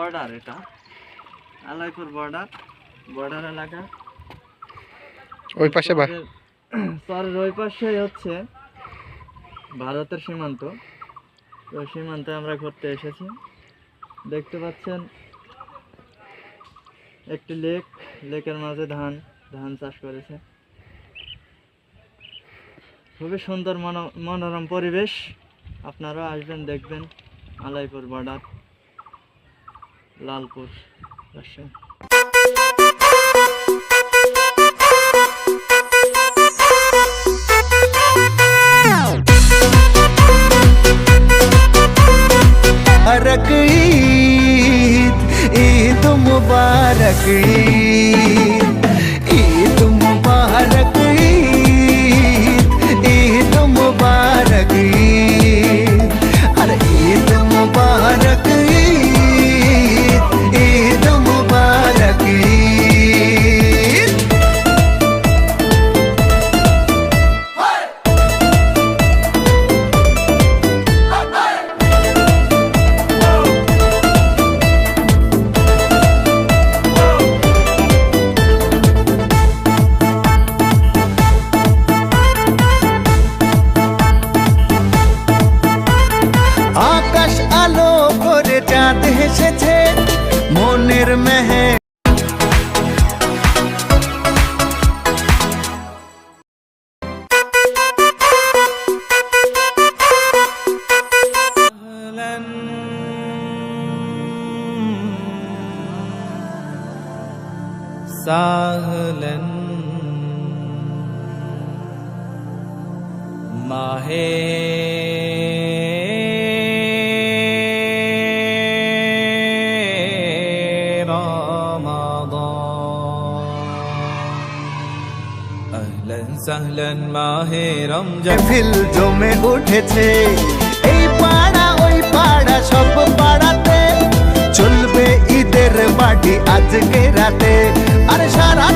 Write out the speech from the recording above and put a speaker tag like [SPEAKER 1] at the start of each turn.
[SPEAKER 1] Border, এটা Alaipur border, border এলাকা।
[SPEAKER 2] ওই পাশে
[SPEAKER 1] শহরের ওই পাশে হচ্ছে ভারতের সীমান্ত। তো সীমান্তে আমরা ঘুরতে এসেছি। দেখতে পাচ্ছেন একটি লেক, লেকের মাঝে ধান চাষ করেছে। খুবই সুন্দর মনোরম পরিবেশ। আপনারা আসবেন, দেখবেন। আলাইপুর বর্ডার, লালপুর, রাজশাহী।
[SPEAKER 3] मुबारक ईद, ईद मुबारक ईद, ईद मुबारक ईद, ईद मुबारक ईद, अरे ईद मुबारक ईद, ईद मुबारक ईद। আকাশ আলো করে চাঁদ হেসেছে মনের মেহে।
[SPEAKER 4] साहलन माहे সাহলেন মাহে রমজান।
[SPEAKER 3] ফিল জমে উঠেছে এই পাড়া ওই পাড়া, সব পাড়াতে চলবে ঈদের বাড়ি আজকে রাতে। আরে সারা